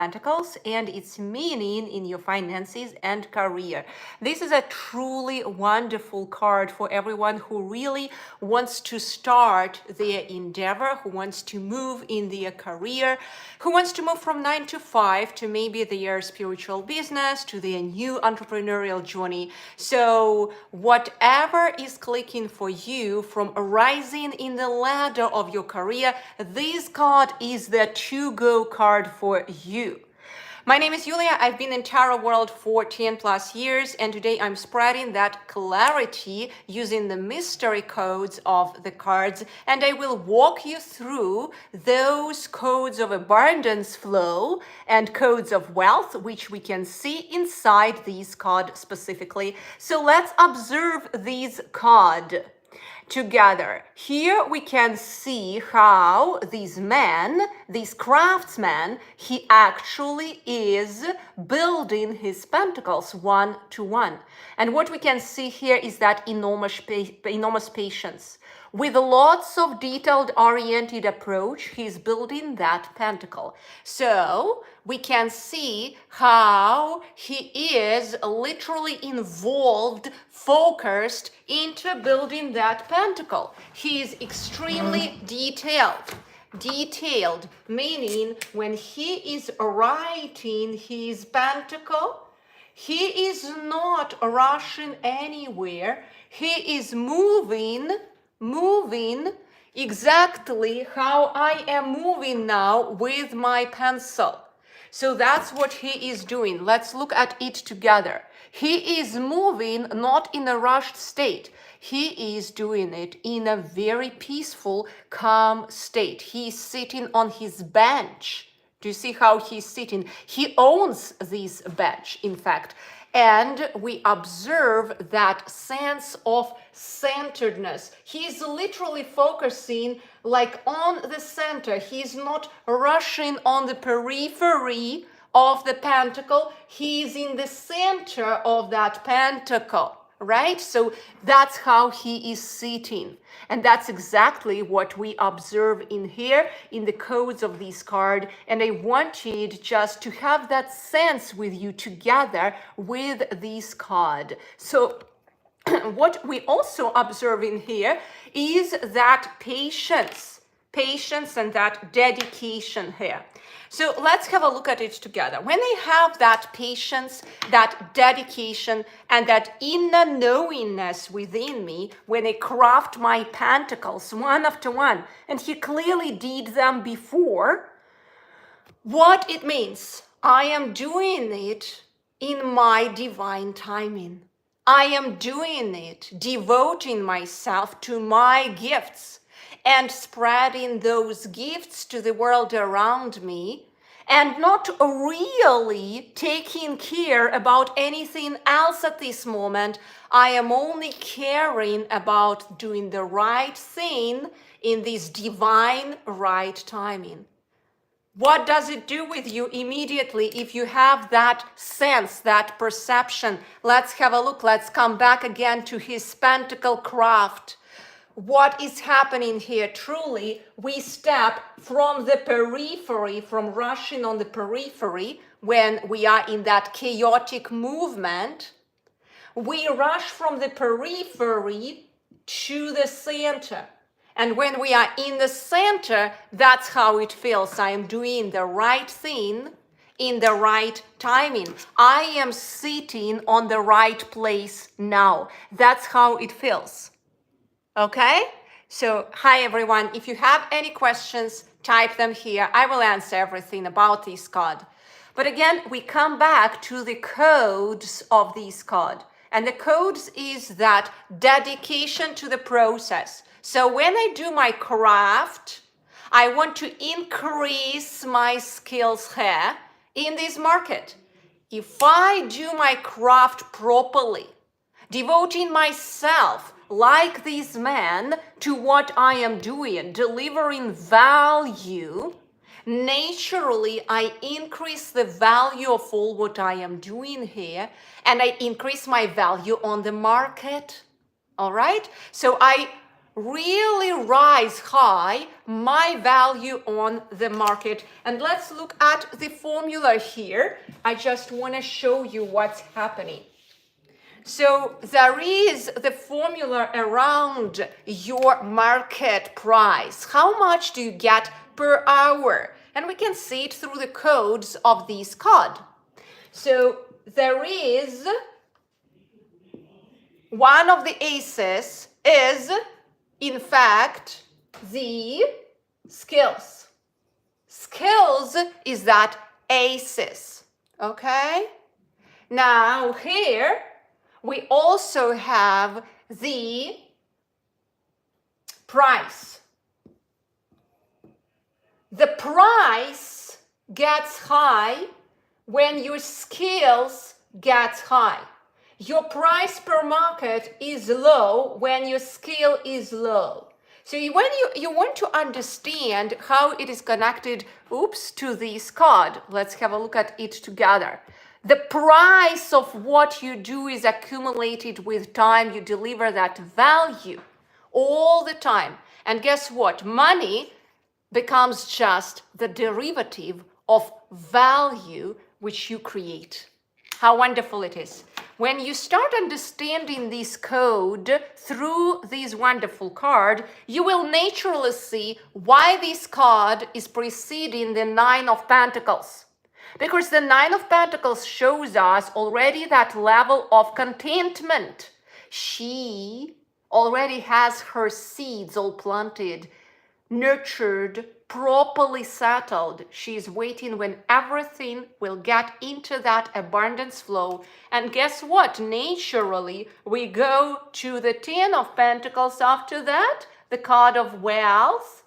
Pentacles and its meaning in your finances and career. This is a truly wonderful card for everyone who really wants to start their endeavor, who wants to move in their career, who wants to move from 9 to 5 to maybe their spiritual business, to their new entrepreneurial journey. So whatever is clicking for you from rising in the ladder of your career, this card is the to-go card for you. My name is Yulia. I've been in tarot world for 10 plus years, and today I'm spreading that clarity using the mystery codes of the cards, and I will walk you through those codes of abundance flow and codes of wealth, which we can see inside these cards specifically. So let's observe these cards together. Here we can see how this man, this craftsman, he actually is building his pentacles one to one. And what we can see here is that enormous patience. With lots of detailed oriented approach, he's building that pentacle. So we can see how he is literally involved, focused into building that pentacle. He is extremely detailed, meaning when he is writing his pentacle, he is not rushing anywhere. He is moving exactly how I am moving now with my pencil. So that's what he is doing. Let's look at it together. He is moving not in a rushed state. He is doing it in a very peaceful, calm state. He's sitting on his bench. Do you see how he's sitting? He owns this bench, in fact. And we observe that sense of centeredness. He's literally focusing like on the center. He's not rushing on the periphery of the pentacle. He's in the center of that pentacle, right? So that's how he is sitting. And that's exactly what we observe in here in the codes of this card. And I wanted just to have that sense with you together with this card. So what we also observe in here is that patience and that dedication here. So let's have a look at it together. When I have that patience, that dedication, and that inner knowingness within me, when I craft my pentacles one after one, and he clearly did them before, what it means, I am doing it in my divine timing. I am doing it, devoting myself to my gifts and spreading those gifts to the world around me, and not really taking care about anything else at this moment. I am only caring about doing the right thing in this divine right timing. What does it do with you immediately if you have that sense, that perception? Let's have a look. Let's come back again to his pentacle craft. What is happening here? Truly, we step from the periphery, from rushing on the periphery when we are in that chaotic movement. We rush from the periphery to the center. And when we are in the center, that's how it feels. I am doing the right thing in the right timing. I am sitting on the right place now. That's how it feels. Okay? So, hi everyone. If you have any questions, type them here. I will answer everything about this card. But again, we come back to the codes of this card. And the codes is that dedication to the process. So when I do my craft, I want to increase my skills here in this market. If I do my craft properly, devoting myself like this man to what I am doing, delivering value, naturally I increase the value of all what I am doing here, and I increase my value on the market. All right? So I really rise high my value on the market. And let's look at the formula here. I just want to show you what's happening. So there is the formula around your market price. How much do you get per hour? And we can see it through the codes of this card. So there is one of the aces is, in fact, the skills. Skills is that aces, okay? Now here, we also have the price. The price gets high when your skills get high. Your price per market is low when your skill is low. So when you want to understand how it is connected, to this card, let's have a look at it together. The price of what you do is accumulated with time. You deliver that value all the time. And guess what? Money becomes just the derivative of value which you create. How wonderful it is. When you start understanding this code through this wonderful card, you will naturally see why this card is preceding the Nine of Pentacles. Because the Nine of Pentacles shows us already that level of contentment. She already has her seeds all planted, nurtured, properly settled. She's waiting when everything will get into that abundance flow. And guess what? Naturally, we go to the Ten of Pentacles after that, the card of wealth.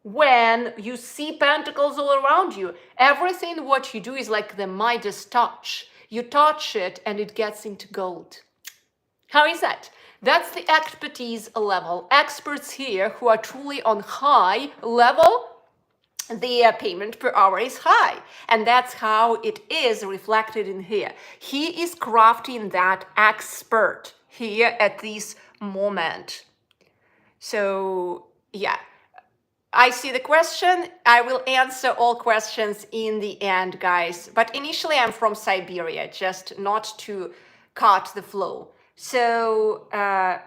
When you see pentacles all around you, everything what you do is like the Midas touch. You touch it and it gets into gold. How is that? That's the expertise level. Experts here who are truly on high level, the payment per hour is high. And that's how it is reflected in here. He is crafting that expert here at this moment. So, yeah. I see the question. I will answer all questions in the end, guys. But initially, I'm from Siberia, just not to cut the flow. So I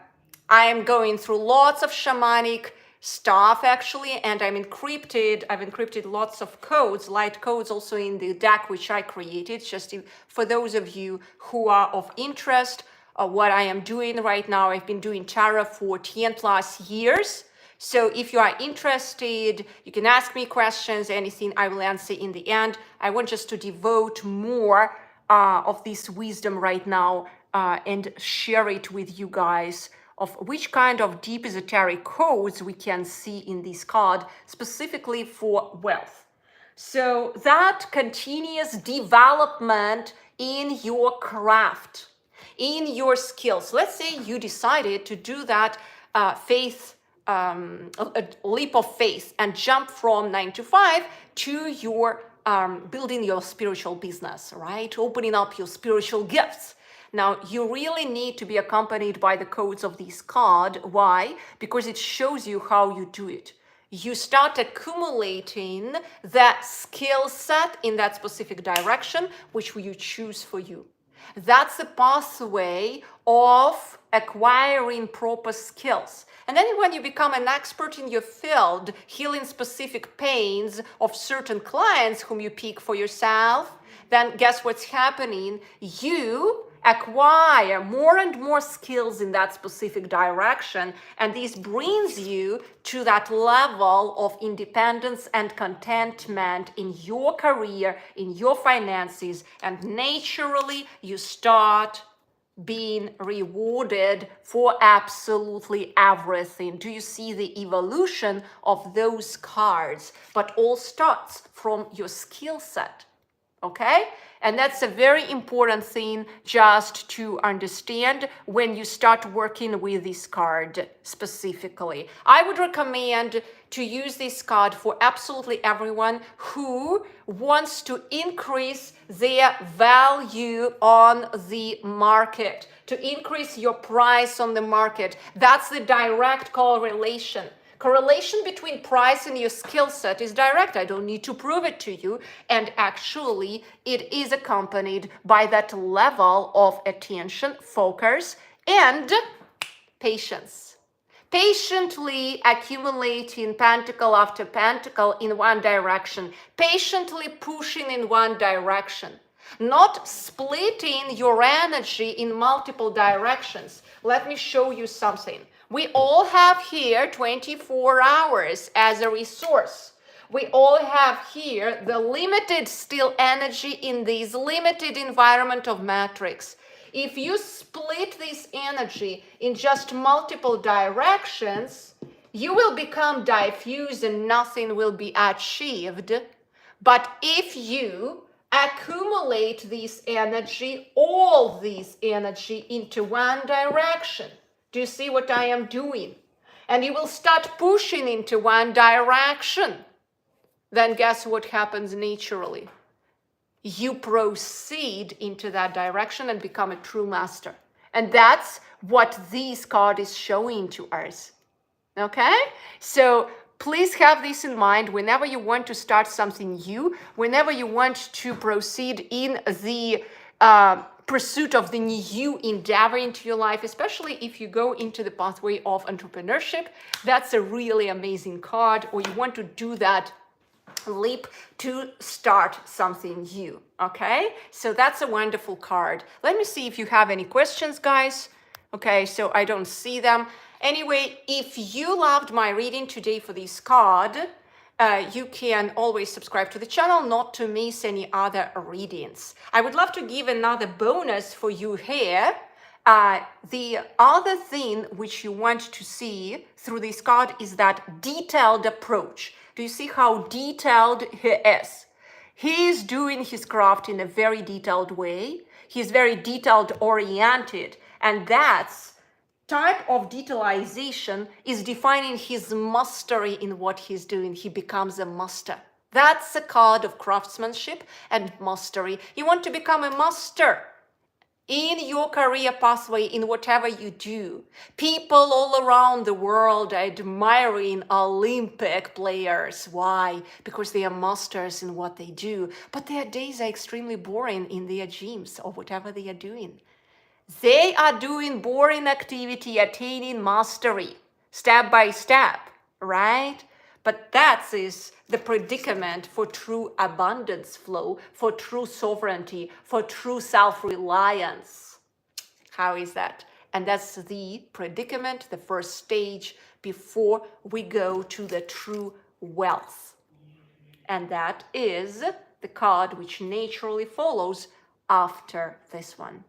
am going through lots of shamanic stuff, actually, and I've encrypted lots of codes, light codes also in the deck, which I created, just for those of you who are of interest. What I am doing right now, I've been doing tarot for 10+ years. So if you are interested, you can ask me questions, anything I will answer in the end. I want just to devote more of this wisdom right now and share it with you guys of which kind of deep esoteric codes we can see in this card, specifically for wealth. So that continuous development in your craft, in your skills. Let's say you decided to do that a leap of faith and jump from 9 to 5 to your building your spiritual business, right? Opening up your spiritual gifts. Now, you really need to be accompanied by the codes of this card. Why? Because it shows you how you do it. You start accumulating that skill set in that specific direction, which you choose for you. That's the pathway of acquiring proper skills. And then when you become an expert in your field, healing specific pains of certain clients whom you pick for yourself, then guess what's happening? You acquire more and more skills in that specific direction, and this brings you to that level of independence and contentment in your career, in your finances, and naturally you start being rewarded for absolutely everything. Do you see the evolution of those cards? But all starts from your skill set, okay? And that's a very important thing just to understand when you start working with this card specifically. I would recommend to use this card for absolutely everyone who wants to increase their value on the market, to increase your price on the market. That's the direct correlation. Correlation between price and your skill set is direct. I don't need to prove it to you. And actually, it is accompanied by that level of attention, focus, and patience. Patiently accumulating pentacle after pentacle in one direction. Patiently pushing in one direction. Not splitting your energy in multiple directions. Let me show you something. We all have here 24 hours as a resource. We all have here the limited still energy in this limited environment of matrix. If you split this energy in just multiple directions, you will become diffuse and nothing will be achieved. But if you accumulate this energy, all this energy into one direction, do you see what I am doing? And you will start pushing into one direction. Then guess what happens naturally? You proceed into that direction and become a true master. And that's what this card is showing to us. Okay? So please have this in mind whenever you want to start something new, whenever you want to proceed in the pursuit of the new endeavor into your life, especially if you go into the pathway of entrepreneurship. That's a really amazing card, or you want to do that leap to start something new. Okay, so that's a wonderful card. Let me see if you have any questions, guys. Okay, so I don't see them. Anyway, if you loved my reading today for this card, you can always subscribe to the channel not to miss any other readings. I would love to give another bonus for you here. The other thing which you want to see through this card is that detailed approach. Do you see how detailed he is? He is doing his craft in a very detailed way. He's very detailed oriented, and that's type of detailization is defining his mastery in what he's doing. He becomes a master. That's a card of craftsmanship and mastery. You want to become a master in your career pathway, in whatever you do. People all around the world are admiring Olympic players. Why? Because they are masters in what they do. But their days are extremely boring in their gyms or whatever they are doing. They are doing boring activity, attaining mastery, step by step, right? But that is the predicament for true abundance flow, for true sovereignty, for true self-reliance. How is that? And that's the predicament, the first stage before we go to the true wealth. And that is the card which naturally follows after this one.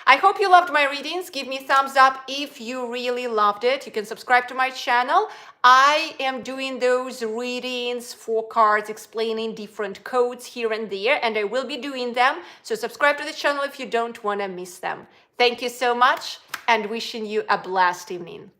I hope you loved my readings. Give me a thumbs up if you really loved it. You can subscribe to my channel. I am doing those readings for cards explaining different codes here and there, and I will be doing them. So subscribe to the channel if you don't want to miss them. Thank you so much, and wishing you a blessed evening.